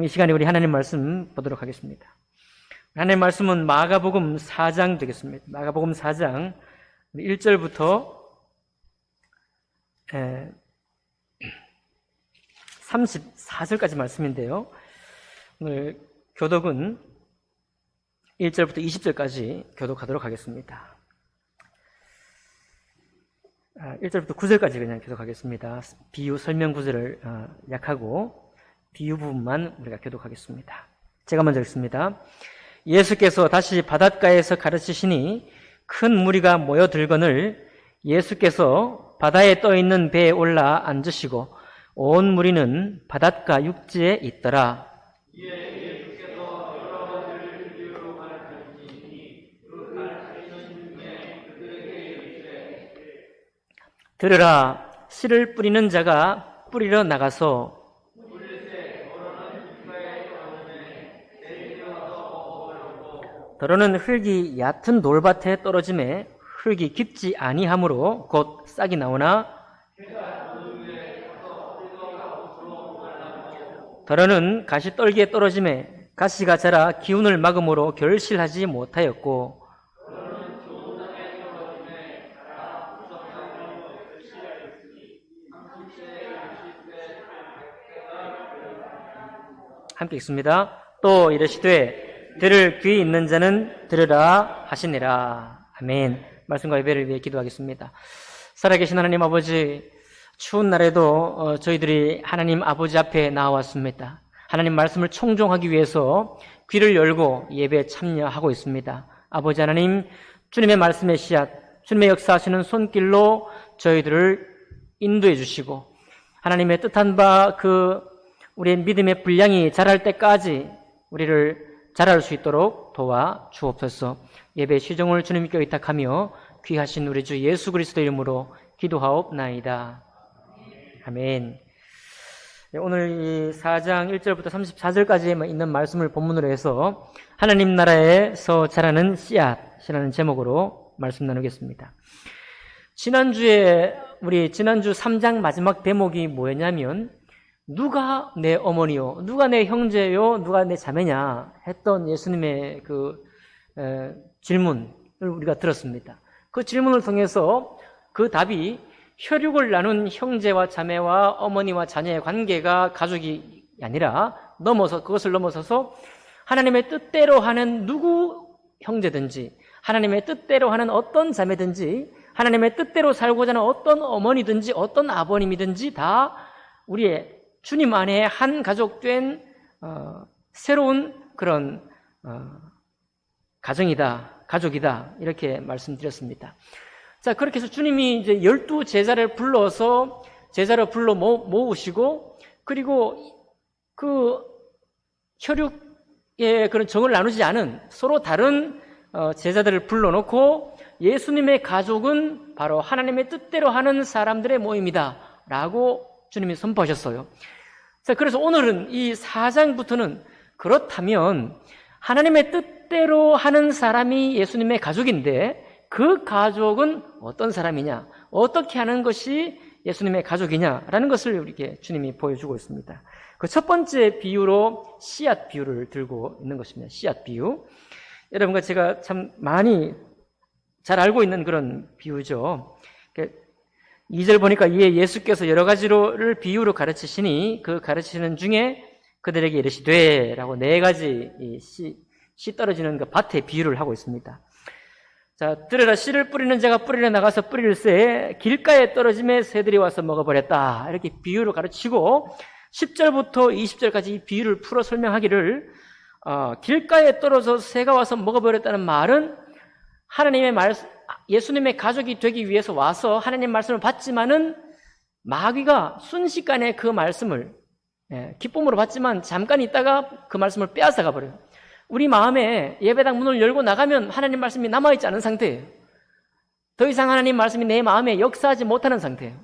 이 시간에 우리 하나님 말씀 보도록 하겠습니다. 하나님 말씀은 마가복음 4장 되겠습니다. 마가복음 4장 1절부터 34절까지 말씀인데요. 오늘 교독은 1절부터 20절까지 교독하도록 하겠습니다. 1절부터 9절까지 그냥 교독하겠습니다. 비유 설명 구절을 약하고 비유 부분만 우리가 교독하겠습니다. 제가 먼저 읽습니다. 예수께서 다시 바닷가에서 가르치시니 큰 무리가 모여들거늘 예수께서 바다에 떠있는 배에 올라 앉으시고 온 무리는 바닷가 육지에 있더라. 예수께서 여러 가지를 비유로 가르치시니 그 가르치시는 중에 그들에게 이르시되 들으라. 씨를 뿌리는 자가 뿌리러 나가서 더러는 흙이 얕은 돌밭에 떨어짐에 흙이 깊지 아니하므로 곧 싹이 나오나 더러는 가시떨기에 떨어짐에 가시가 자라 기운을 막음으로 결실하지 못하였고 함께 읽습니다. 또 이르시되 들을 귀 있는 자는 들으라 하시니라. 아멘. 말씀과 예배를 위해 기도하겠습니다. 살아계신 하나님 아버지, 추운 날에도 저희들이 하나님 아버지 앞에 나왔습니다. 하나님 말씀을 청종하기 위해서 귀를 열고 예배에 참여하고 있습니다. 아버지 하나님, 주님의 말씀의 씨앗, 주님의 역사하시는 손길로 저희들을 인도해 주시고 하나님의 뜻한 바 우리의 믿음의 분량이 자랄 때까지 우리를 자랄 수 있도록 도와 주옵소서. 예배 시종을 주님께 의탁하며 귀하신 우리 주 예수 그리스도 이름으로 기도하옵나이다. 아멘. 오늘 이 4장 1절부터 34절까지 있는 말씀을 본문으로 해서 하나님 나라에서 자라는 씨앗이라는 제목으로 말씀 나누겠습니다. 지난주 3장 마지막 대목이 뭐였냐면 누가 내 어머니요, 누가 내 형제요, 누가 내 자매냐 했던 예수님의 질문을 우리가 들었습니다. 그 질문을 통해서 그 답이 혈육을 나눈 형제와 자매와 어머니와 자녀의 관계가 가족이 아니라 그것을 넘어서서 하나님의 뜻대로 하는 누구 형제든지, 하나님의 뜻대로 하는 어떤 자매든지, 하나님의 뜻대로 살고자 하는 어떤 어머니든지 어떤 아버님이든지 다 우리의 주님 안에 한 가족된 새로운 그런 가족이다 이렇게 말씀드렸습니다. 자, 그렇게 해서 주님이 이제 12제자를 불러서 제자를 불러 모으시고 그리고 그 혈육의 그런 정을 나누지 않은 서로 다른 제자들을 불러놓고 예수님의 가족은 바로 하나님의 뜻대로 하는 사람들의 모임이다 라고 주님이 선포하셨어요. 자, 그래서 오늘은 이 4장부터는 그렇다면 하나님의 뜻대로 하는 사람이 예수님의 가족인데 그 가족은 어떤 사람이냐, 어떻게 하는 것이 예수님의 가족이냐라는 것을 우리에게 주님이 보여주고 있습니다. 그 첫 번째 비유로 씨앗 비유를 들고 있는 것입니다. 씨앗 비유. 여러분과 제가 참 많이 잘 알고 있는 그런 비유죠. 2절 보니까 이에 예수께서 여러 가지를 비유로 가르치시니 그 가르치는 중에 그들에게 이르시되 라고 4가지 씨 떨어지는 그 밭의 비유를 하고 있습니다. 자, 들으라. 씨를 뿌리는 자가 뿌리러 나가서 뿌릴새 길가에 떨어짐에 새들이 와서 먹어버렸다. 이렇게 비유를 가르치고 10절부터 20절까지 이 비유를 풀어 설명하기를 길가에 떨어져 새가 와서 먹어버렸다는 말은 하나님의 예수님의 가족이 되기 위해서 와서 하나님 말씀을 받지만은 마귀가 순식간에 그 말씀을 기쁨으로 받지만 잠깐 있다가 그 말씀을 빼앗아가 버려요. 우리 마음에 예배당 문을 열고 나가면 하나님 말씀이 남아있지 않은 상태예요. 더 이상 하나님 말씀이 내 마음에 역사하지 못하는 상태예요.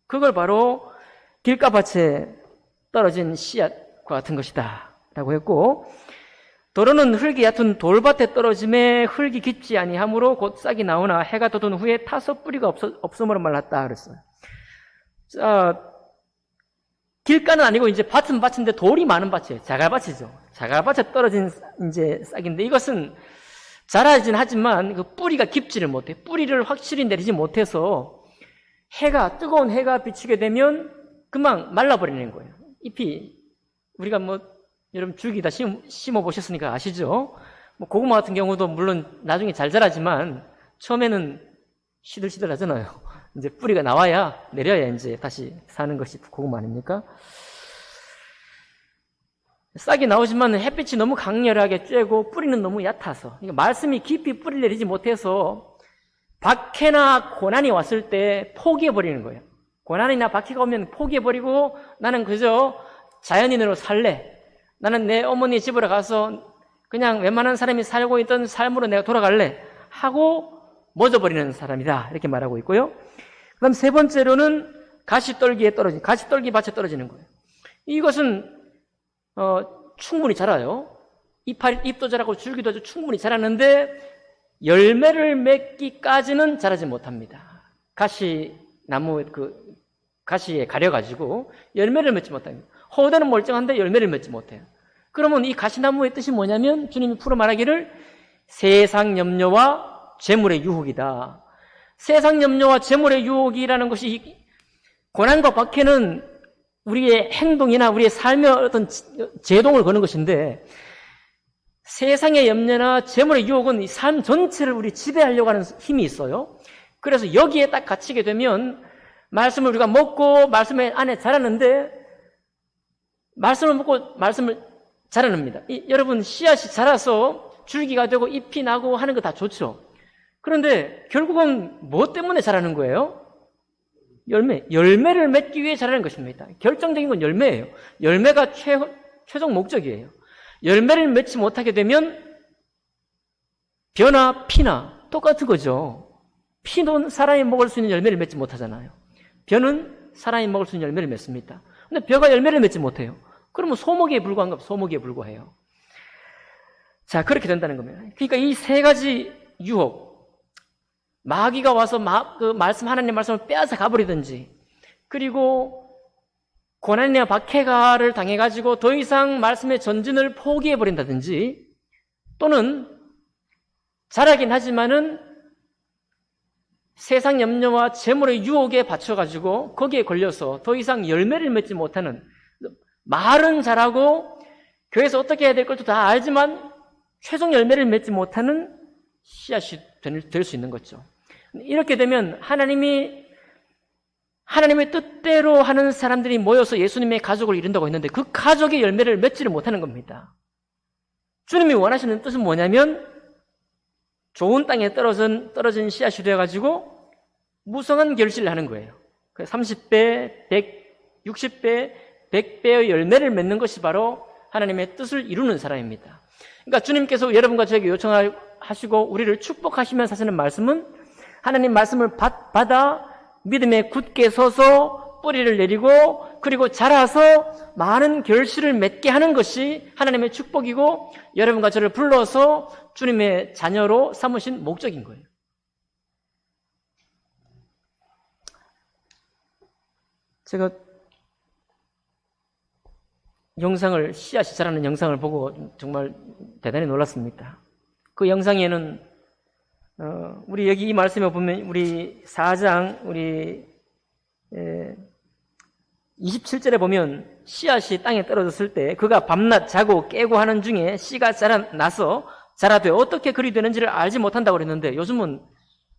그걸 바로 길가밭에 떨어진 씨앗과 같은 것이다 라고 했고, 더러는 흙이 얕은 돌밭에 떨어짐에 흙이 깊지 아니하므로 곧 싹이 나오나 해가 돋은 후에 타서 뿌리가 없음으로 말랐다 그랬어요. 길가는 아니고 이제 밭은 밭인데 돌이 많은 밭이에요. 자갈밭이죠. 자갈밭에 떨어진 이제 싹인데 이것은 자라진 하지만 그 뿌리가 깊지를 못해. 뿌리를 확실히 내리지 못해서 뜨거운 해가 비치게 되면 금방 말라버리는 거예요. 잎이 우리가 여러분 줄기 다 심어 보셨으니까 아시죠? 고구마 같은 경우도 물론 나중에 잘 자라지만 처음에는 시들시들 하잖아요. 이제 뿌리가 나와야 내려야 이제 다시 사는 것이 고구마 아닙니까? 싹이 나오지만 햇빛이 너무 강렬하게 쬐고 뿌리는 너무 얕아서, 그러니까 말씀이 깊이 뿌리를 내리지 못해서 박해나 고난이 왔을 때 포기해버리는 거예요. 고난이나 박해가 오면 포기해버리고 나는 그저 자연인으로 살래. 나는 내 어머니 집으로 가서 그냥 웬만한 사람이 살고 있던 삶으로 내가 돌아갈래 하고 멎어버리는 사람이다. 이렇게 말하고 있고요. 그 다음 세 번째로는 가시떨기밭에 떨어지는 거예요. 이것은 충분히 자라요. 잎도 자라고 줄기도 충분히 자라는데 열매를 맺기까지는 자라지 못합니다. 가시나무 가시에 가려가지고 열매를 맺지 못합니다. 호대는 멀쩡한데 열매를 맺지 못해요. 그러면 이 가시나무의 뜻이 뭐냐면 주님이 풀어 말하기를 세상 염려와 재물의 유혹이다. 세상 염려와 재물의 유혹이라는 것이 고난과 박해는 우리의 행동이나 우리의 삶의 어떤 제동을 거는 것인데 세상의 염려나 재물의 유혹은 이 삶 전체를 우리 지배하려고 하는 힘이 있어요. 그래서 여기에 딱 갇히게 되면 말씀을 우리가 먹고 말씀 안에 자라는데 말씀을 먹고 말씀을 자라납니다. 여러분 씨앗이 자라서 줄기가 되고 잎이 나고 하는 거 다 좋죠. 그런데 결국은 뭐 때문에 자라는 거예요? 열매를 맺기 위해 자라는 것입니다. 결정적인 건 열매예요. 열매가 최종 목적이에요. 열매를 맺지 못하게 되면 벼나 피나 똑같은 거죠. 피는 사람이 먹을 수 있는 열매를 맺지 못하잖아요. 벼는 사람이 먹을 수 있는 열매를 맺습니다. 근데 벼가 열매를 맺지 못해요. 그러면 소목에 불과한가? 소목에 불과해요. 자, 그렇게 된다는 겁니다. 그러니까 이 세 가지 유혹, 마귀가 와서 하나님의 말씀을 빼앗아 가버리든지, 그리고 고난이나 박해가를 당해가지고 더 이상 말씀의 전진을 포기해버린다든지, 또는 잘하긴 하지만은 세상 염려와 재물의 유혹에 받쳐가지고 거기에 걸려서 더 이상 열매를 맺지 못하는, 말은 잘하고 교회에서 어떻게 해야 될 것도 다 알지만 최종 열매를 맺지 못하는 씨앗이 될 수 있는 거죠. 이렇게 되면 하나님의 뜻대로 하는 사람들이 모여서 예수님의 가족을 이룬다고 했는데 그 가족의 열매를 맺지를 못하는 겁니다. 주님이 원하시는 뜻은 뭐냐면 좋은 땅에 떨어진 씨앗이 되어가지고 무성한 결실을 하는 거예요. 30배, 100, 60배, 100배의 열매를 맺는 것이 바로 하나님의 뜻을 이루는 사람입니다. 그러니까 주님께서 여러분과 저에게 요청하시고 우리를 축복하시면서 하시는 말씀은 하나님 말씀을 받아 믿음에 굳게 서서 뿌리를 내리고 그리고 자라서 많은 결실을 맺게 하는 것이 하나님의 축복이고 여러분과 저를 불러서 주님의 자녀로 삼으신 목적인 거예요. 제가 씨앗이 자라는 영상을 보고 정말 대단히 놀랐습니다. 그 영상에는 우리 여기 이 말씀에 보면 우리 4장 우리 27절에 보면 씨앗이 땅에 떨어졌을 때 그가 밤낮 자고 깨고 하는 중에 씨가 자라나서 자라되 어떻게 그리 되는지를 알지 못한다고 그랬는데 요즘은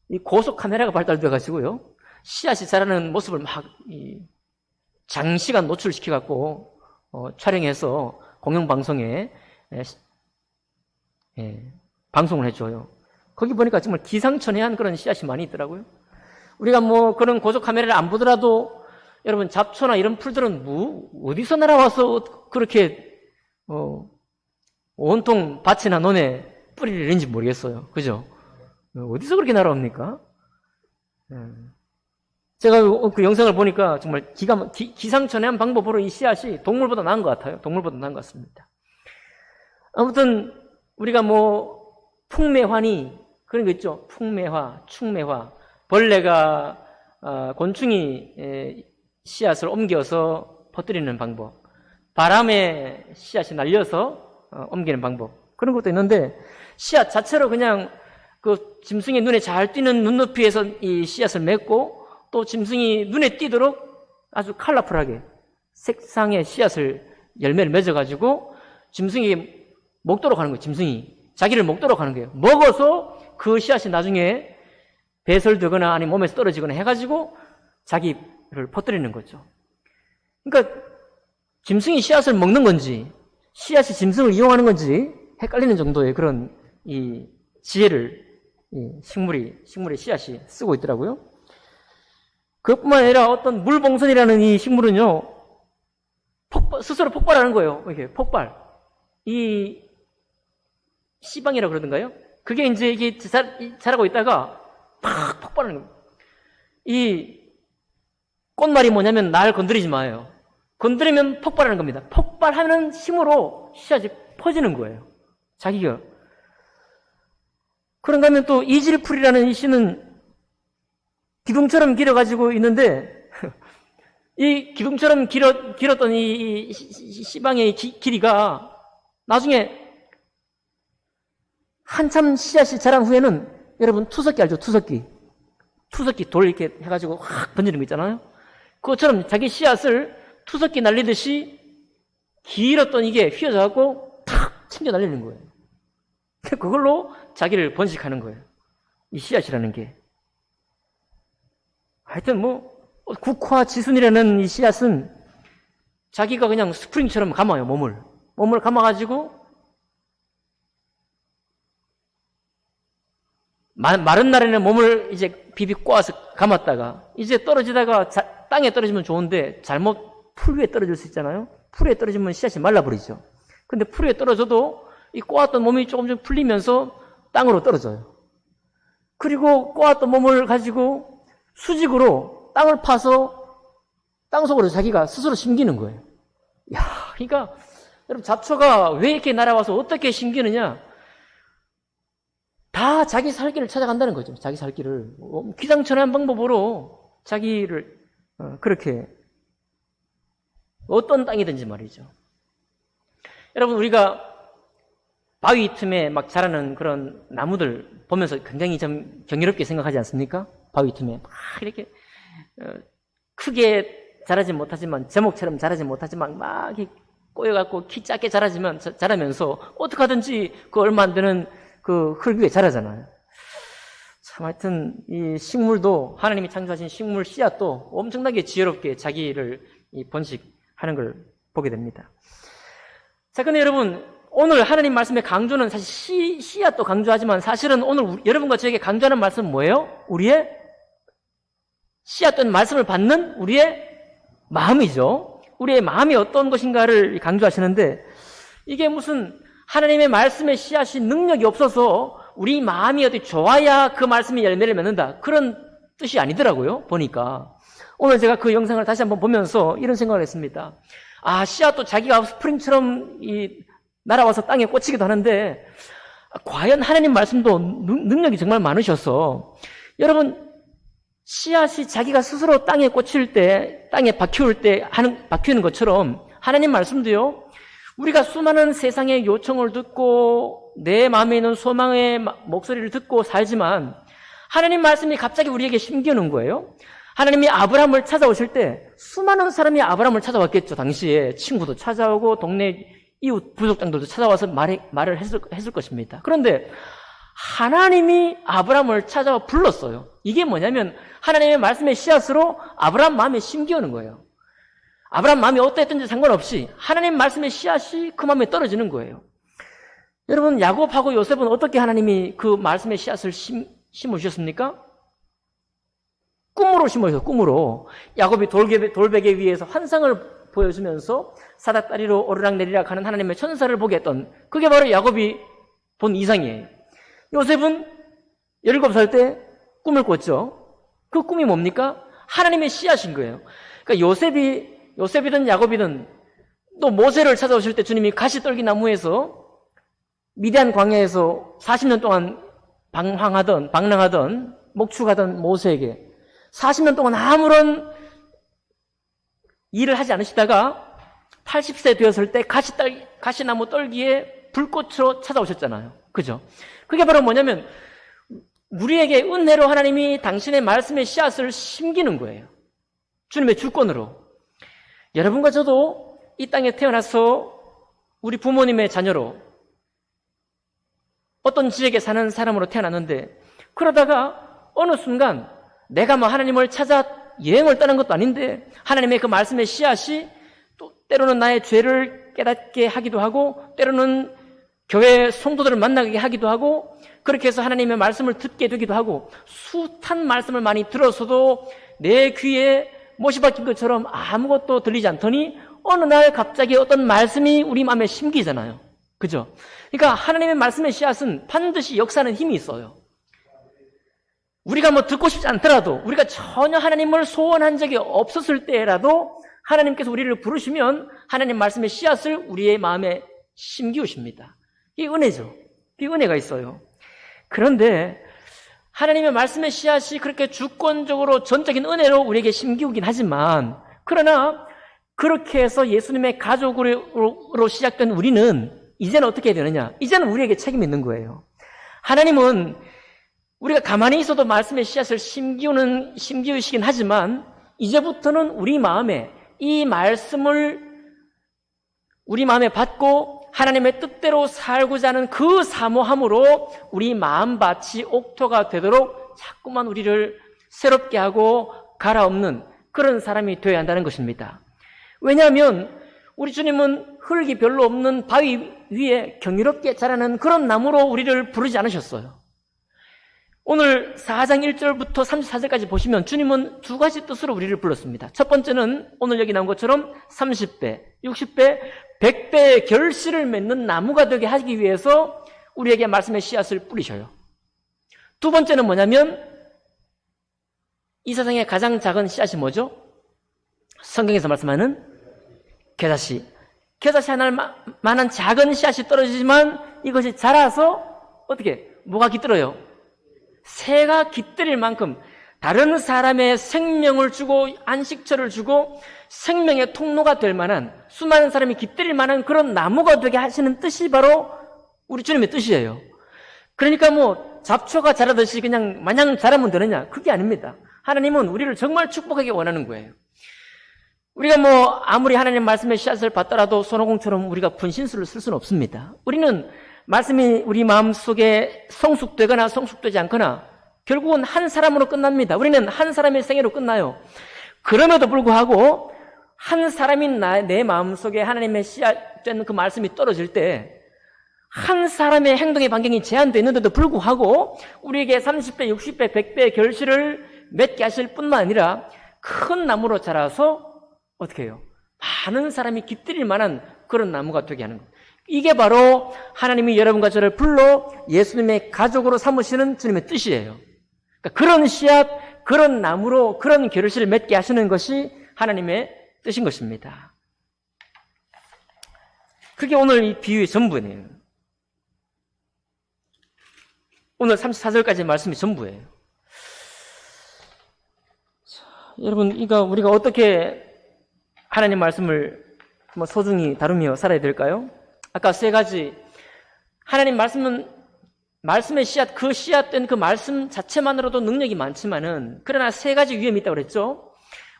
이 고속 카메라가 발달되어 가지고요 씨앗이 자라는 모습을 막 장시간 노출시켜 갖고 촬영해서 공영방송에 방송을 해줘요. 거기 보니까 정말 기상천외한 그런 씨앗이 많이 있더라고요. 우리가 그런 고속 카메라를 안 보더라도 여러분 잡초나 이런 풀들은 어디서 날아와서 그렇게 온통 밭이나 논에 뿌리를 내린지 모르겠어요. 그죠? 어디서 그렇게 날아옵니까? 제가 그 영상을 보니까 정말 기상천외한 방법으로 이 씨앗이 동물보다 나은 것 같아요. 동물보다 나은 것 같습니다. 아무튼 우리가 풍매환이 그런 거 있죠. 풍매화, 충매화. 벌레가 곤충이 씨앗을 옮겨서 퍼뜨리는 방법, 바람에 씨앗이 날려서 옮기는 방법, 그런 것도 있는데, 씨앗 자체로 그냥 그 짐승의 눈에 잘 띄는 눈높이에서 이 씨앗을 맺고, 또 짐승이 눈에 띄도록 아주 컬러풀하게 색상의 씨앗을, 열매를 맺어가지고 짐승이 먹도록 하는 거예요. 짐승이 자기를 먹도록 하는 거예요. 먹어서 그 씨앗이 나중에 배설되거나 아니면 몸에서 떨어지거나 해가지고 자기를 퍼뜨리는 거죠. 그러니까 짐승이 씨앗을 먹는 건지 씨앗이 짐승을 이용하는 건지 헷갈리는 정도의 그런 이 지혜를 이 식물의 씨앗이 쓰고 있더라고요. 그것뿐만 아니라 어떤 물봉선이라는 이 식물은요, 스스로 폭발하는 거예요. 이렇게 폭발. 이 씨방이라고 그러던가요? 그게 이제 이게 자라고 있다가 팍 폭발하는 거예요. 이 꽃말이 뭐냐면 날 건드리지 마요. 건드리면 폭발하는 겁니다. 폭발하는 힘으로 씨앗이 퍼지는 거예요. 자기가. 그런가 하면 또 이질풀이라는 이 씨는 기둥처럼 길어가지고 있는데 이 기둥처럼 길었던 이 씨방의 길이가 나중에 한참 씨앗이 자란 후에는 여러분 투석기 알죠? 투석기 돌 이렇게 해가지고 확 던지는 거 있잖아요. 그것처럼 자기 씨앗을 투석기 날리듯이 길었던 이게 휘어져갖고 탁 챙겨 날리는 거예요. 그걸로 자기를 번식하는 거예요. 이 씨앗이라는 게. 하여튼 국화지순이라는 이 씨앗은 자기가 그냥 스프링처럼 감아요, 몸을 감아가지고 마른 날에는 몸을 이제 비비 꼬아서 감았다가 이제 떨어지다가 땅에 떨어지면 좋은데 잘못 풀 위에 떨어질 수 있잖아요. 풀 위에 떨어지면 씨앗이 말라버리죠. 근데 풀 위에 떨어져도 이 꼬았던 몸이 조금 풀리면서 땅으로 떨어져요. 그리고 꼬았던 몸을 가지고 수직으로 땅을 파서 땅속으로 자기가 스스로 심기는 거예요. 야, 그러니까 여러분 잡초가 왜 이렇게 날아와서 어떻게 심기느냐? 다 자기 살 길을 찾아간다는 거죠. 자기 살 길을 기상천외한 방법으로 자기를 그렇게 어떤 땅이든지 말이죠. 여러분 우리가 바위 틈에 막 자라는 그런 나무들 보면서 굉장히 좀 경이롭게 생각하지 않습니까? 바위 틈에 막 이렇게 크게 자라지 못하지만 제목처럼 자라지 못하지만 막 이렇게 꼬여갖고 키 작게 자라면서 어떻게 하든지 그 얼마 안 되는 그 흙 위에 자라잖아요. 참 하여튼 이 식물도 하나님이 창조하신 식물 씨앗도 엄청나게 지혜롭게 자기를 번식하는 걸 보게 됩니다. 자, 근데 여러분 오늘 하나님 말씀의 강조는 사실 씨앗도 강조하지만 사실은 오늘 여러분과 저에게 강조하는 말씀은 뭐예요? 우리의 씨앗된 말씀을 받는 우리의 마음이죠. 우리의 마음이 어떤 것인가를 강조하시는데 이게 무슨 하나님의 말씀의 씨앗이 능력이 없어서 우리 마음이 어디 좋아야 그 말씀이 열매를 맺는다. 그런 뜻이 아니더라고요. 보니까. 오늘 제가 그 영상을 다시 한번 보면서 이런 생각을 했습니다. 아, 씨앗도 자기가 스프링처럼 날아와서 땅에 꽂히기도 하는데 과연 하나님 말씀도 능력이 정말 많으셔서 여러분 씨앗이 자기가 스스로 땅에 꽂힐 때 땅에 박히는 것처럼 하나님 말씀도요 우리가 수많은 세상의 요청을 듣고 내 마음에 있는 소망의 목소리를 듣고 살지만 하나님 말씀이 갑자기 우리에게 심겨놓은 거예요. 하나님이 아브라함을 찾아오실 때 수많은 사람이 아브라함을 찾아왔겠죠. 당시에 친구도 찾아오고 동네 이웃 부족장들도 찾아와서 말을 했을 것입니다. 그런데 하나님이 아브라함을 찾아와 불렀어요. 이게 뭐냐면 하나님의 말씀의 씨앗으로 아브라함 마음에 심겨오는 거예요. 아브라함 마음이 어떠했든지 상관없이 하나님 말씀의 씨앗이 그 마음에 떨어지는 거예요. 여러분 야곱하고 요셉은 어떻게 하나님이 그 말씀의 씨앗을 심으셨습니까? 꿈으로 심으셨어요. 꿈으로. 야곱이 돌베개 위에서 환상을 보여주면서 사닥다리로 오르락내리락 하는 하나님의 천사를 보게 했던 그게 바로 야곱이 본 이상이에요. 요셉은 17살 때 꿈을 꿨죠. 그 꿈이 뭡니까? 하나님의 씨앗인 거예요. 그러니까 요셉이든 야곱이든 또 모세를 찾아오실 때 주님이 가시떨기 나무에서 미디안 광야에서 40년 동안 방랑하던 목축하던 모세에게 40년 동안 아무런 일을 하지 않으시다가 80세 되었을 때 가시나무 떨기에 불꽃으로 찾아오셨잖아요. 그죠? 그게 바로 뭐냐면 우리에게 은혜로 하나님이 당신의 말씀의 씨앗을 심기는 거예요. 주님의 주권으로. 여러분과 저도 이 땅에 태어나서 우리 부모님의 자녀로 어떤 지역에 사는 사람으로 태어났는데, 그러다가 어느 순간 내가 뭐 하나님을 찾아 여행을 떠난 것도 아닌데 하나님의 그 말씀의 씨앗이 또 때로는 나의 죄를 깨닫게 하기도 하고, 때로는 교회 성도들을 만나게 하기도 하고, 그렇게 해서 하나님의 말씀을 듣게 되기도 하고, 숱한 말씀을 많이 들어서도 내 귀에 못이 박힌 것처럼 아무것도 들리지 않더니 어느 날 갑자기 어떤 말씀이 우리 마음에 심기잖아요. 그죠? 그러니까 하나님의 말씀의 씨앗은 반드시 역사하는 힘이 있어요. 우리가 뭐 듣고 싶지 않더라도, 우리가 전혀 하나님을 소원한 적이 없었을 때라도 하나님께서 우리를 부르시면 하나님 말씀의 씨앗을 우리의 마음에 심기우십니다. 이게 은혜죠. 이 은혜가 있어요. 그런데 하나님의 말씀의 씨앗이 그렇게 주권적으로 전적인 은혜로 우리에게 심기우긴 하지만, 그러나 그렇게 해서 예수님의 가족으로 시작된 우리는 이제는 어떻게 해야 되느냐? 이제는 우리에게 책임이 있는 거예요. 하나님은 우리가 가만히 있어도 말씀의 씨앗을 심기우시긴 하지만, 이제부터는 우리 마음에 이 말씀을 우리 마음에 받고 하나님의 뜻대로 살고자 하는 그 사모함으로 우리 마음밭이 옥토가 되도록 자꾸만 우리를 새롭게 하고 갈아엎는 그런 사람이 되어야 한다는 것입니다. 왜냐하면 우리 주님은 흙이 별로 없는 바위 위에 경이롭게 자라는 그런 나무로 우리를 부르지 않으셨어요. 오늘 4장 1절부터 34절까지 보시면 주님은 두 가지 뜻으로 우리를 불렀습니다. 첫 번째는 오늘 여기 나온 것처럼 30배, 60배, 100배의 결실을 맺는 나무가 되게 하기 위해서 우리에게 말씀의 씨앗을 뿌리셔요. 두 번째는 뭐냐면 이 세상의 가장 작은 씨앗이 뭐죠? 성경에서 말씀하는 겨자씨. 겨자씨 하나만한 작은 씨앗이 떨어지지만 이것이 자라서 어떻게? 뭐가 깃들어요? 새가 깃들일 만큼 다른 사람의 생명을 주고 안식처를 주고 생명의 통로가 될 만한, 수많은 사람이 깃들일 만한 그런 나무가 되게 하시는 뜻이 바로 우리 주님의 뜻이에요. 그러니까 뭐 잡초가 자라듯이 그냥 마냥 자라면 되느냐? 그게 아닙니다. 하나님은 우리를 정말 축복하기 원하는 거예요. 우리가 뭐 아무리 하나님 말씀의 씨앗을 받더라도 손오공처럼 우리가 분신술을 쓸 수는 없습니다. 우리는 말씀이 우리 마음속에 성숙되거나 성숙되지 않거나 결국은 한 사람으로 끝납니다. 우리는 한 사람의 생애로 끝나요. 그럼에도 불구하고 한 사람인 내 마음속에 하나님의 씨앗된 그 말씀이 떨어질 때 한 사람의 행동의 반경이 제한되어 있는데도 불구하고 우리에게 30배, 60배, 100배의 결실을 맺게 하실 뿐만 아니라 큰 나무로 자라서 어떻게 해요? 많은 사람이 깃들일 만한 그런 나무가 되게 하는 거예요. 이게 바로 하나님이 여러분과 저를 불러 예수님의 가족으로 삼으시는 주님의 뜻이에요. 그러니까 그런 씨앗, 그런 나무로 그런 결실을 맺게 하시는 것이 하나님의 뜻인 것입니다. 그게 오늘 이 비유의 전부네요. 오늘 34절까지 말씀이 전부예요. 자, 여러분, 이거 우리가 어떻게 하나님 말씀을 소중히 다루며 살아야 될까요? 아까 세 가지. 하나님 말씀의 씨앗, 그 씨앗된 그 말씀 자체만으로도 능력이 많지만은, 그러나 세 가지 위험이 있다고 그랬죠?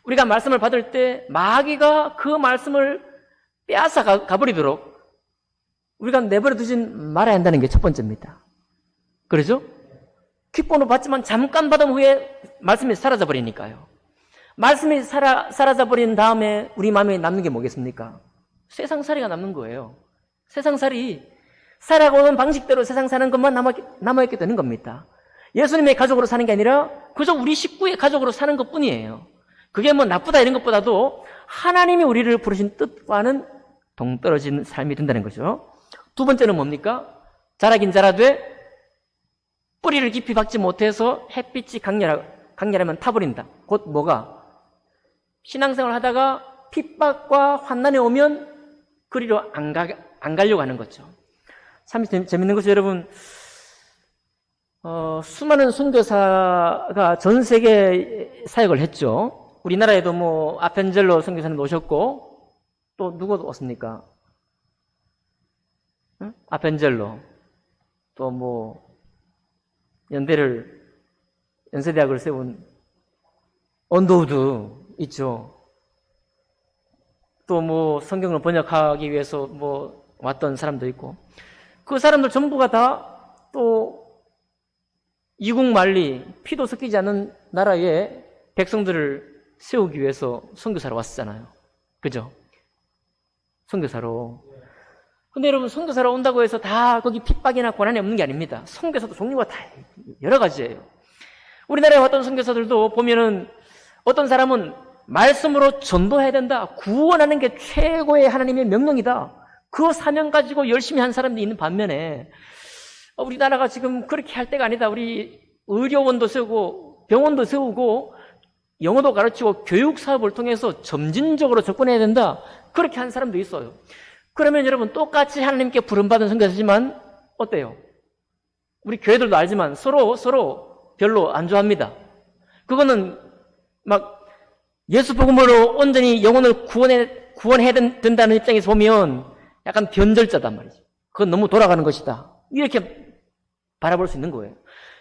우리가 말씀을 받을 때 마귀가 그 말씀을 빼앗아 가버리도록 우리가 내버려 두진 말아야 한다는 게 첫 번째입니다. 그러죠? 기권을 받지만 잠깐 받은 후에 말씀이 사라져버리니까요. 말씀이 사라져버린 다음에 우리 마음에 남는 게 뭐겠습니까? 세상살이가 남는 거예요. 세상살이 살아가는 방식대로 세상 사는 것만 남아있게 되는 겁니다. 예수님의 가족으로 사는 게 아니라 그저 우리 식구의 가족으로 사는 것뿐이에요. 그게 뭐 나쁘다 이런 것보다도 하나님이 우리를 부르신 뜻과는 동떨어진 삶이 된다는 거죠. 두 번째는 뭡니까? 자라긴 자라되 뿌리를 깊이 박지 못해서 햇빛이 강렬하면 타버린다. 곧 뭐가? 신앙생활 하다가 핍박과 환난이 오면 그리로 안 가려고 하는 거죠. 참 재밌는 것이 여러분, 수많은 선교사가 전 세계 사역을 했죠. 우리나라에도 뭐 아펜젤로 선교사님 오셨고 또 누가 왔습니까? 응? 아펜젤로 또 뭐 연세대학을 세운 언더우드 있죠. 또 뭐 성경을 번역하기 위해서 뭐 왔던 사람도 있고 그 사람들 전부가 다 또 이국만리 피도 섞이지 않는 나라에 백성들을 세우기 위해서 선교사로 왔었잖아요. 그죠? 선교사로. 근데 여러분 선교사로 온다고 해서 다 거기 핍박이나 고난이 없는 게 아닙니다. 선교사도 종류가 다 여러 가지예요. 우리나라에 왔던 선교사들도 보면은 어떤 사람은 말씀으로 전도해야 된다. 구원하는 게 최고의 하나님의 명령이다. 그 사명 가지고 열심히 한 사람도 있는 반면에 우리나라가 지금 그렇게 할 때가 아니다. 우리 의료원도 세우고 병원도 세우고 영어도 가르치고 교육 사업을 통해서 점진적으로 접근해야 된다. 그렇게 한 사람도 있어요. 그러면 여러분 똑같이 하나님께 부름받은 선교사지만 어때요? 우리 교회들도 알지만 서로 별로 안 좋아합니다. 그거는 막 예수 복음으로 온전히 영혼을 구원해야 된다는 입장에서 보면 약간 변절자단 말이죠. 그건 너무 돌아가는 것이다. 이렇게 바라볼 수 있는 거예요.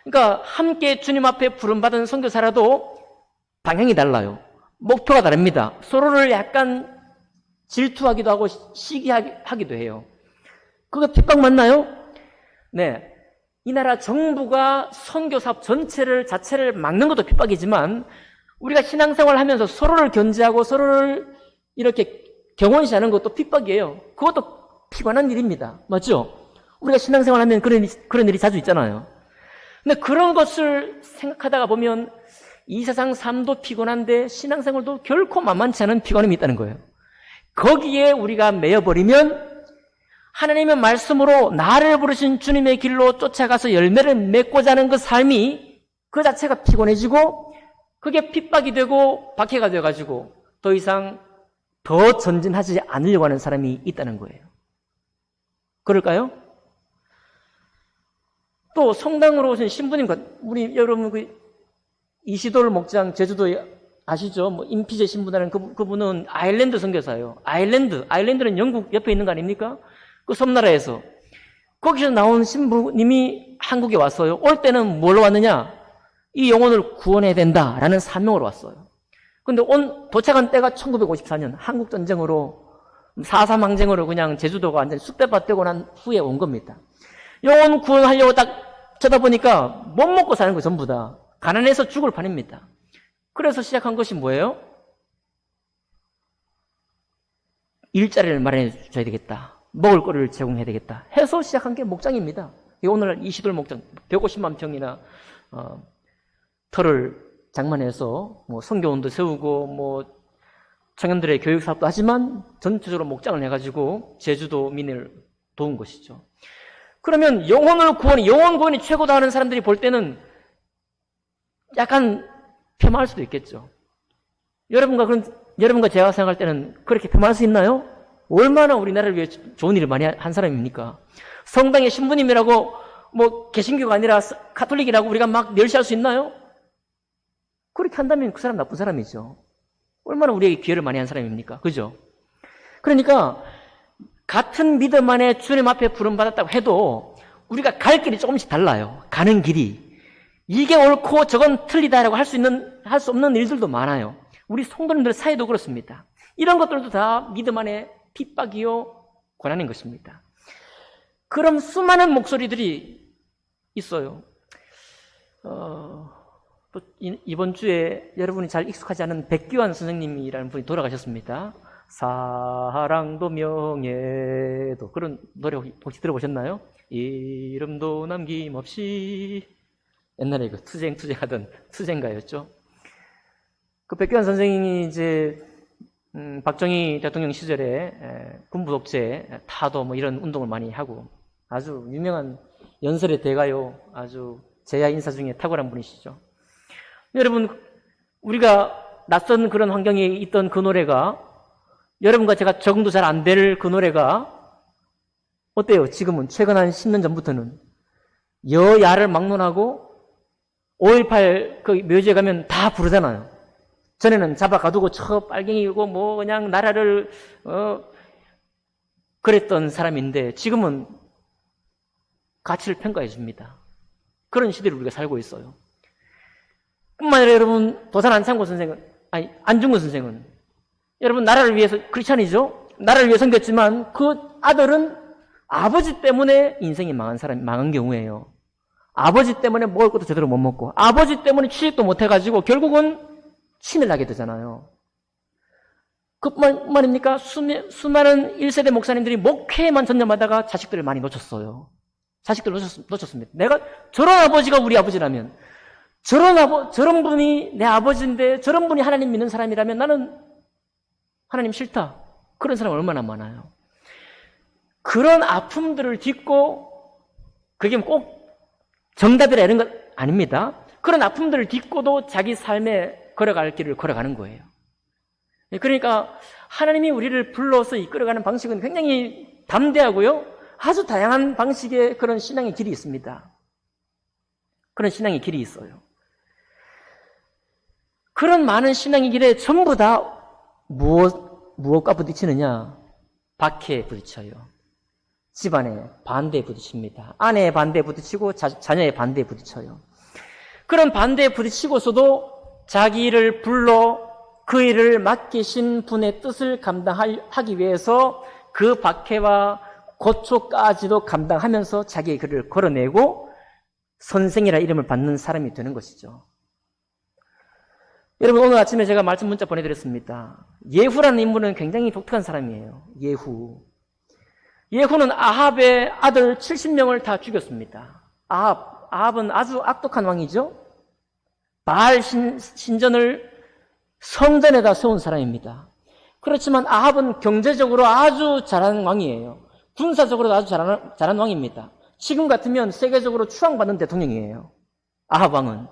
그러니까 함께 주님 앞에 부름받은 선교사라도 방향이 달라요. 목표가 다릅니다. 서로를 약간 질투하기도 하고 시기하기도 해요. 그거 핍박 맞나요? 네. 이 나라 정부가 선교사업 자체를 막는 것도 핍박이지만 우리가 신앙생활 하면서 서로를 견제하고 서로를 이렇게 경원시하는 것도 핍박이에요. 그것도 피곤한 일입니다. 맞죠? 우리가 신앙생활 하면 그런 일이 자주 있잖아요. 근데 그런 것을 생각하다가 보면 이 세상 삶도 피곤한데 신앙생활도 결코 만만치 않은 피곤함이 있다는 거예요. 거기에 우리가 매여버리면 하나님의 말씀으로 나를 부르신 주님의 길로 쫓아가서 열매를 맺고자 하는 그 삶이 그 자체가 피곤해지고 그게 핍박이 되고 박해가 되어가지고 더 이상 더 전진하지 않으려고 하는 사람이 있다는 거예요. 그럴까요? 또 성당으로 오신 신부님과 우리 여러분 이시돌 목장 제주도에 아시죠? 뭐 임피제 신부라는 그분은 아일랜드 선교사예요. 아일랜드는 영국 옆에 있는 거 아닙니까? 그 섬나라에서 거기서 나온 신부님이 한국에 왔어요. 올 때는 뭘로 왔느냐? 이 영혼을 구원해야 된다라는 사명으로 왔어요. 근데 도착한 때가 1954년 한국전쟁으로 4.3 항쟁으로 그냥 제주도가 완전히 쑥대밭 되고 난 후에 온 겁니다. 영혼 구원하려고 딱 쳐다보니까 못 먹고 사는 거 전부 다. 가난해서 죽을 판입니다. 그래서 시작한 것이 뭐예요? 일자리를 마련해 줘야 되겠다. 먹을 거리를 제공해야 되겠다. 해서 시작한 게 목장입니다. 오늘날 이시돌 목장 150만 평이나 터를 장만해서 뭐 선교원도 세우고 뭐 청년들의 교육 사업도 하지만 전체적으로 목장을 해가지고 제주도민을 도운 것이죠. 그러면 영혼 구원이 최고다 하는 사람들이 볼 때는 약간 폄하할 수도 있겠죠. 여러분과 제가 생각할 때는 그렇게 폄하할 수 있나요? 얼마나 우리나라를 위해 좋은 일을 많이 한 사람입니까? 성당의 신부님이라고 뭐 개신교가 아니라 가톨릭이라고 우리가 막 멸시할 수 있나요? 그렇게 한다면 그 사람 나쁜 사람이죠. 얼마나 우리에게 기회를 많이 한 사람입니까? 그죠? 그러니까 같은 믿음 안에 주님 앞에 부름받았다고 해도 우리가 갈 길이 조금씩 달라요. 가는 길이. 이게 옳고 저건 틀리다라고 할 수 없는 일들도 많아요. 우리 성도님들 사이도 그렇습니다. 이런 것들도 다 믿음 안에 핍박이요 고난인 것입니다. 그럼 수많은 목소리들이 있어요. 또 이번 주에 여러분이 잘 익숙하지 않은 백규환 선생님이라는 분이 돌아가셨습니다. 사랑도 명예도 그런 노래 혹시 들어보셨나요? 이름도 남김없이 옛날에 그 투쟁하던 투쟁가였죠. 그 백규환 선생님이 이제 박정희 대통령 시절에 군부 독재, 타도 뭐 이런 운동을 많이 하고 아주 유명한 연설의 대가요, 아주 제야 인사 중에 탁월한 분이시죠. 여러분, 우리가 낯선 그런 환경에 있던 그 노래가 여러분과 제가 적응도 잘 안 될 그 노래가 어때요? 지금은 최근 한 10년 전부터는 여야를 막론하고 5.18 그 묘지에 가면 다 부르잖아요. 전에는 잡아가두고 저 빨갱이고 뭐 그냥 나라를 그랬던 사람인데 지금은 가치를 평가해 줍니다. 그런 시대를 우리가 살고 있어요. 뿐만 아니라 여러분, 도산 안창고 선생은, 안중근 선생은 여러분 나라를 위해서 크리스찬이죠? 나라를 위해 섬겼지만 그 아들은 아버지 때문에 인생이 망한 경우예요. 아버지 때문에 먹을 것도 제대로 못 먹고 아버지 때문에 취직도 못 해가지고 결국은 신을 하게 되잖아요. 그뿐만 말입니까? 수많은 1세대 목사님들이 목회에만 전념하다가 자식들을 많이 놓쳤어요. 자식들을 놓쳤습니다. 내가 저런 아버지가 우리 아버지라면, 저런 분이 내 아버지인데 저런 분이 하나님 믿는 사람이라면 나는 하나님 싫다. 그런 사람 얼마나 많아요. 그런 아픔들을 딛고, 그게 꼭 정답이라 이런 건 아닙니다. 그런 아픔들을 딛고도 자기 삶에 걸어갈 길을 걸어가는 거예요. 그러니까 하나님이 우리를 불러서 이끌어가는 방식은 굉장히 담대하고요. 아주 다양한 방식의 그런 신앙의 길이 있습니다. 그런 신앙의 길이 있어요. 그런 많은 신앙의 길에 전부 다 무엇과 부딪히느냐? 박해에 부딪혀요. 집안의 반대에 부딪힙니다. 아내의 반대에 부딪히고 자녀의 반대에 부딪혀요. 그런 반대에 부딪히고서도 자기 일을 불러 그 일을 맡기신 분의 뜻을 감당하기 위해서 그 박해와 고초까지도 감당하면서 자기의 길을 걸어내고 선생이라 이름을 받는 사람이 되는 것이죠. 여러분, 오늘 아침에 제가 말씀 문자 보내드렸습니다. 예후라는 인물은 굉장히 독특한 사람이에요. 예후는 아합의 아들 70명을 다 죽였습니다. 아합은 아주 악독한 왕이죠. 바알 신전을 성전에다 세운 사람입니다. 그렇지만 아합은 경제적으로 아주 잘하는 왕이에요. 군사적으로도 아주 잘하는 왕입니다. 지금 같으면 세계적으로 추앙받는 대통령이에요. 아합 왕은.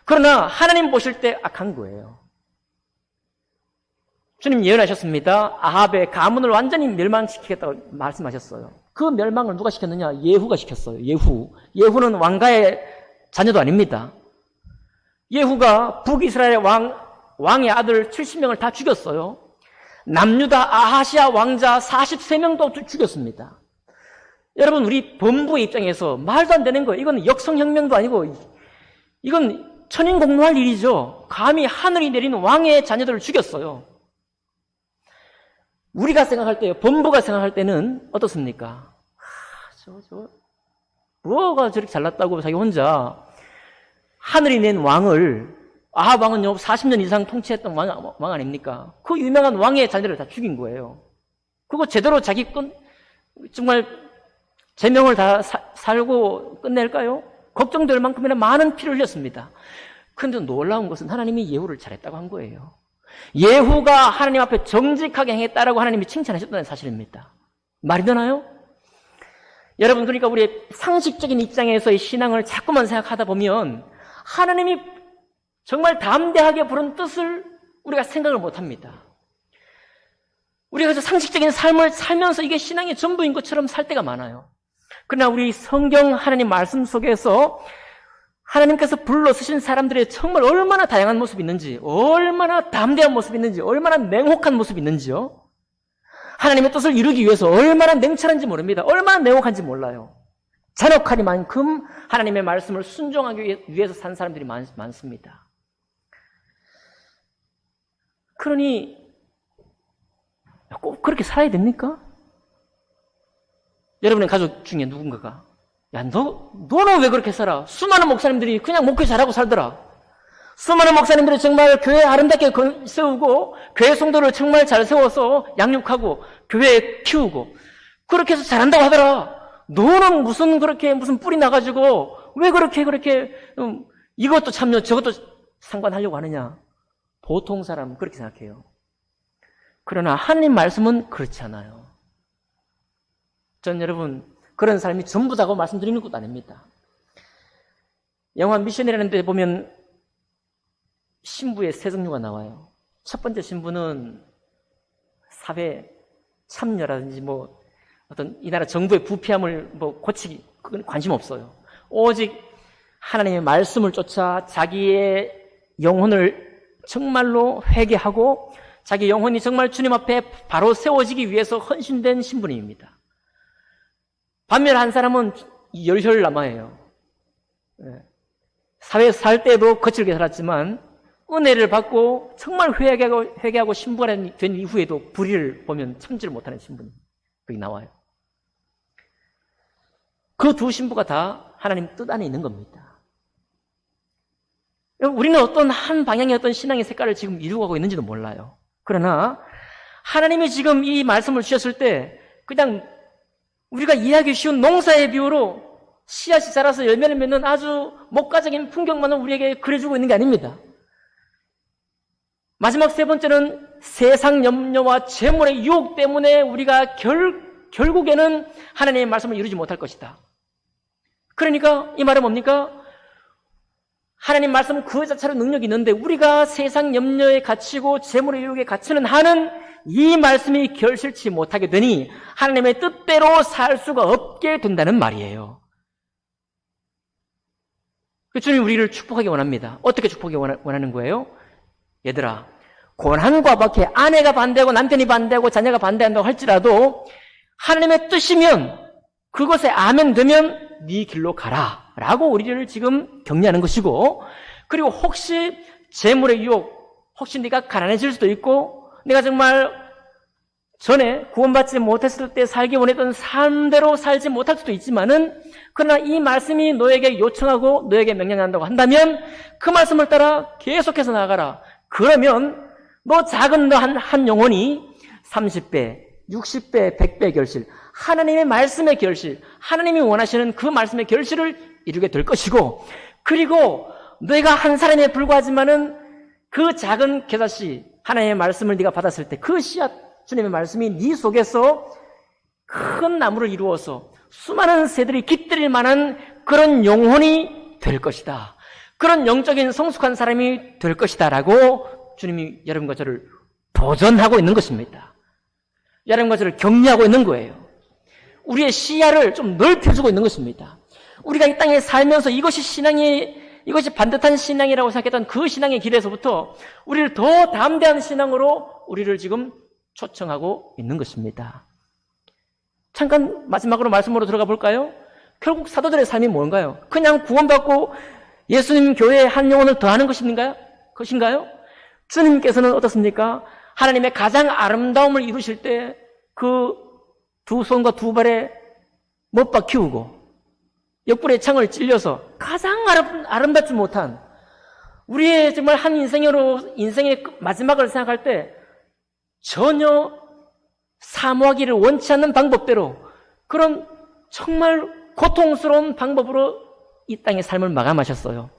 그러나 하나님 보실 때 악한 거예요. 주님 예언하셨습니다. 아합의 가문을 완전히 멸망시키겠다고 말씀하셨어요. 그 멸망을 누가 시켰느냐? 예후가 시켰어요. 예후는 왕가의 자녀도 아닙니다. 예후가 북이스라엘 왕의 아들 70명을 다 죽였어요. 남유다 아하시아 왕자 43명도 죽였습니다. 여러분, 우리 범부의 입장에서 말도 안 되는 거예요. 이건 역성혁명도 아니고 이건 천인공노할 일이죠. 감히 하늘이 내리는 왕의 자녀들을 죽였어요. 우리가 생각할 때요, 범부가 생각할 때는 어떻습니까? 뭐가 저렇게 잘났다고 자기 혼자 하늘이 낸 왕을, 아합 왕은요 40년 이상 통치했던 왕 아닙니까? 그 유명한 왕의 자녀를 다 죽인 거예요. 그거 제대로 자기 정말 제명을 다 살고 끝낼까요? 걱정될 만큼이나 많은 피를 흘렸습니다. 그런데 놀라운 것은 하나님이 예후를 잘했다고 한 거예요. 예후가 하나님 앞에 정직하게 행했다라고 하나님이 칭찬하셨다는 사실입니다. 말이 되나요? 여러분, 그러니까 우리의 상식적인 입장에서의 신앙을 자꾸만 생각하다 보면 하나님이 정말 담대하게 부른 뜻을 우리가 생각을 못합니다. 우리가 그래서 상식적인 삶을 살면서 이게 신앙의 전부인 것처럼 살 때가 많아요. 그러나 우리 성경 하나님 말씀 속에서 하나님께서 불러 쓰신 사람들의 정말 얼마나 다양한 모습이 있는지, 얼마나 담대한 모습이 있는지, 얼마나 냉혹한 모습이 있는지요. 하나님의 뜻을 이루기 위해서 얼마나 냉철한지 모릅니다. 얼마나 냉혹한지 몰라요. 잔혹하니만큼 하나님의 말씀을 순종하기 위해서 산 사람들이 많습니다. 그러니 꼭 그렇게 살아야 됩니까? 여러분의 가족 중에 누군가가 야, 너는 왜 그렇게 살아? 수많은 목사님들이 그냥 목회 잘하고 살더라. 수많은 목사님들이 정말 교회 아름답게 세우고 교회 성도를 정말 잘 세워서 양육하고 교회 키우고 그렇게 해서 잘한다고 하더라. 너는 무슨 뿌리 나가지고 왜 그렇게 이것도 참여 저것도 상관하려고 하느냐? 보통 사람은 그렇게 생각해요. 그러나 하나님 말씀은 그렇지 않아요. 전 여러분 그런 삶이 전부 다고 말씀드리는 것도 아닙니다. 영화 미션이라는 데 보면 신부의 세 종류가 나와요. 첫 번째 신부는 사회 참여라든지 어떤 이 나라 정부의 부패함을 고치기 그건 관심 없어요. 오직 하나님의 말씀을 쫓아 자기의 영혼을 정말로 회개하고 자기 영혼이 정말 주님 앞에 바로 세워지기 위해서 헌신된 신부님입니다. 반면 한 사람은 열혈남아예요. 사회에서 살 때도 거칠게 살았지만 은혜를 받고 정말 회개하고 신부가 된 이후에도 불의를 보면 참지를 못하는 신부님. 거기 나와요. 그 두 신부가 다 하나님 뜻 안에 있는 겁니다. 우리는 어떤 한 방향의 어떤 신앙의 색깔을 지금 이루고 가고 있는지도 몰라요. 그러나 하나님이 지금 이 말씀을 주셨을 때 그냥 우리가 이해하기 쉬운 농사의 비유로 씨앗이 자라서 열매를 맺는 아주 목가적인 풍경만을 우리에게 그려주고 있는 게 아닙니다. 마지막 세 번째는 세상 염려와 재물의 유혹 때문에 우리가 결국에는 하나님의 말씀을 이루지 못할 것이다. 그러니까 이 말은 뭡니까? 하나님 말씀은 그 자체로 능력이 있는데 우리가 세상 염려에 갇히고 재물의 유혹에 갇히는 한은 이 말씀이 결실치 못하게 되니 하나님의 뜻대로 살 수가 없게 된다는 말이에요. 주님 우리를 축복하기 원합니다. 어떻게 축복하기 원하는 거예요? 얘들아, 고난과 박해, 아내가 반대하고 남편이 반대하고 자녀가 반대한다고 할지라도 하나님의 뜻이면 그것에 아멘 되면 네 길로 가라 라고 우리를 지금 격려하는 것이고, 그리고 혹시 재물의 유혹, 혹시 네가 가난해질 수도 있고 내가 정말 전에 구원받지 못했을 때 살기 원했던 삶대로 살지 못할 수도 있지만은, 그러나 이 말씀이 너에게 요청하고 너에게 명령한다고 한다면 그 말씀을 따라 계속해서 나아가라. 그러면 너 작은 너 한 영혼이 30배, 60배, 100배 결실, 하나님의 말씀의 결실, 하나님이 원하시는 그 말씀의 결실을 이루게 될 것이고, 그리고 너희가 한 사람에 불과하지만은 그 작은 겨자씨, 하나님의 말씀을 네가 받았을 때 그 씨앗, 주님의 말씀이 네 속에서 큰 나무를 이루어서 수많은 새들이 깃들일 만한 그런 영혼이 될 것이다. 그런 영적인 성숙한 사람이 될 것이다 라고 주님이 여러분과 저를 도전하고 있는 것입니다. 여러분과 저를 격려하고 있는 거예요. 우리의 시야를 좀 넓혀주고 있는 것입니다. 우리가 이 땅에 살면서 이것이 반듯한 신앙이라고 생각했던 그 신앙의 길에서부터 우리를 더 담대한 신앙으로 우리를 지금 초청하고 있는 것입니다. 잠깐 마지막으로 말씀으로 들어가 볼까요? 결국 사도들의 삶이 뭔가요? 그냥 구원받고 예수님 교회에 한 영혼을 더하는 것인가요? 주님께서는 어떻습니까? 하나님의 가장 아름다움을 이루실 때 그 두 손과 두 발에 못 박히우고 옆구리에 창을 찔려서 가장 아름답지 못한 우리의 정말 한 인생의 마지막을 생각할 때 전혀 사모하기를 원치 않는 방법대로 그런 정말 고통스러운 방법으로 이 땅의 삶을 마감하셨어요.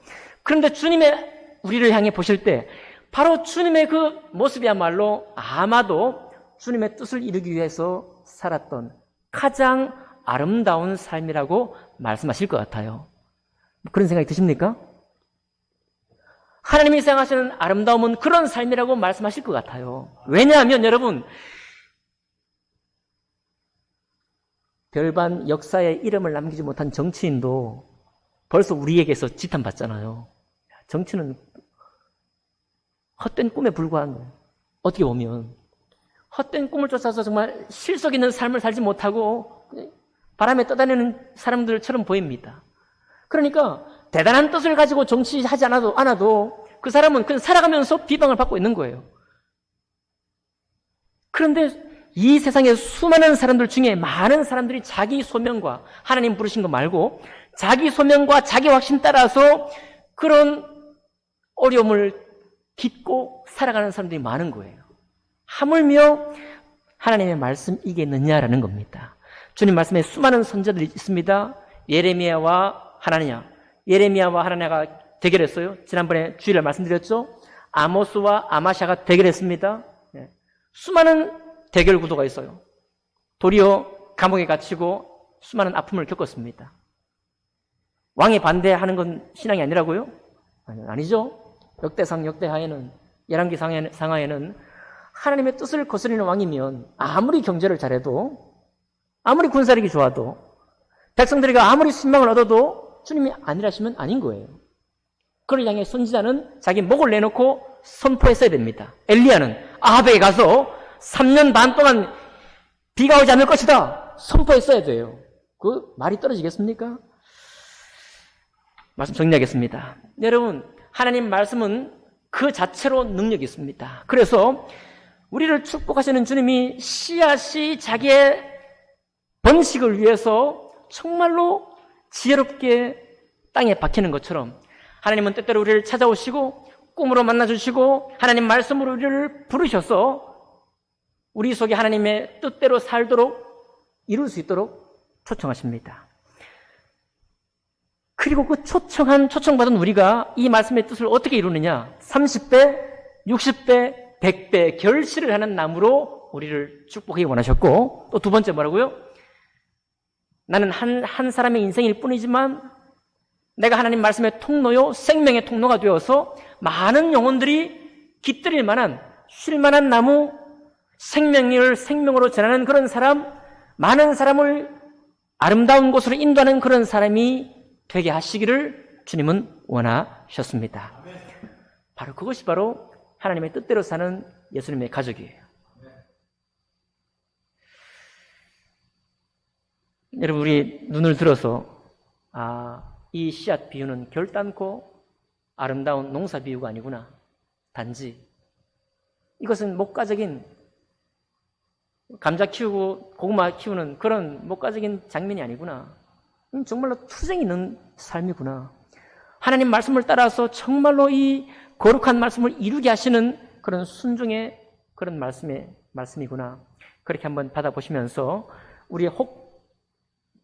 그런데 주님의 우리를 향해 보실 때 바로 주님의 그 모습이야말로 아마도 주님의 뜻을 이루기 위해서 살았던 가장 아름다운 삶이라고 말씀하실 것 같아요. 그런 생각이 드십니까? 하나님이 생각하시는 아름다움은 그런 삶이라고 말씀하실 것 같아요. 왜냐하면 여러분, 별반 역사에 이름을 남기지 못한 정치인도 벌써 우리에게서 지탄받잖아요. 정치는 헛된 꿈에 불과한 거예요. 어떻게 보면 헛된 꿈을 쫓아서 정말 실속 있는 삶을 살지 못하고 바람에 떠다니는 사람들처럼 보입니다. 그러니까 대단한 뜻을 가지고 정치하지 않아도 그 사람은 그냥 살아가면서 비방을 받고 있는 거예요. 그런데 이 세상에 수많은 사람들 중에 많은 사람들이 자기 소명과 하나님 부르신 거 말고 자기 소명과 자기 확신 따라서 그런 어려움을 딛고 살아가는 사람들이 많은 거예요. 하물며 하나님의 말씀이겠느냐라는 겁니다. 주님 말씀에 수많은 선지자들이 있습니다. 예레미야와 하나냐가 대결했어요. 지난번에 주일날 말씀드렸죠. 아모스와 아마샤가 대결했습니다. 수많은 대결 구도가 있어요. 도리어 감옥에 갇히고 수많은 아픔을 겪었습니다. 왕이 반대하는 건 신앙이 아니라고요? 아니죠. 역대하에는 열왕기 상하에는 하나님의 뜻을 거스르는 왕이면 아무리 경제를 잘해도 아무리 군사력이 좋아도 백성들에게 아무리 신망을 얻어도 주님이 아니라시면 아닌 거예요. 그를 향해 선지자는 자기 목을 내놓고 선포했어야 됩니다. 엘리야는 아합에게 가서 3년 반 동안 비가 오지 않을 것이다 선포했어야 돼요. 그 말이 떨어지겠습니까? 말씀 정리하겠습니다. 여러분, 하나님 말씀은 그 자체로 능력이 있습니다. 그래서 우리를 축복하시는 주님이 씨앗이 자기의 번식을 위해서 정말로 지혜롭게 땅에 박히는 것처럼 하나님은 때때로 우리를 찾아오시고 꿈으로 만나주시고 하나님 말씀으로 우리를 부르셔서 우리 속에 하나님의 뜻대로 살도록 이룰 수 있도록 초청하십니다. 그리고 그 초청받은 우리가 이 말씀의 뜻을 어떻게 이루느냐? 30배, 60배, 100배 결실을 하는 나무로 우리를 축복하기 원하셨고, 또 두 번째 뭐라고요? 나는 한 사람의 인생일 뿐이지만 내가 하나님 말씀의 통로요, 생명의 통로가 되어서 많은 영혼들이 깃들일 만한, 쉴 만한 나무, 생명을 생명으로 전하는 그런 사람, 많은 사람을 아름다운 곳으로 인도하는 그런 사람이 되게 하시기를 주님은 원하셨습니다. 바로 그것이 바로 하나님의 뜻대로 사는 예수님의 가족이에요. 여러분, 우리 눈을 들어서 이 씨앗 비유는 결단코 아름다운 농사 비유가 아니구나. 단지 이것은 목가적인 감자 키우고 고구마 키우는 그런 목가적인 장면이 아니구나. 정말로 투쟁이 있는 삶이구나. 하나님 말씀을 따라서 정말로 이 거룩한 말씀을 이루게 하시는 그런 순종의 그런 말씀이구나. 그렇게 한번 받아보시면서 우리의 혹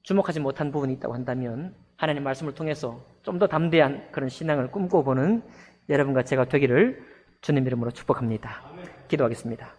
주목하지 못한 부분이 있다고 한다면 하나님 말씀을 통해서 좀 더 담대한 그런 신앙을 꿈꿔보는 여러분과 제가 되기를 주님 이름으로 축복합니다. 기도하겠습니다.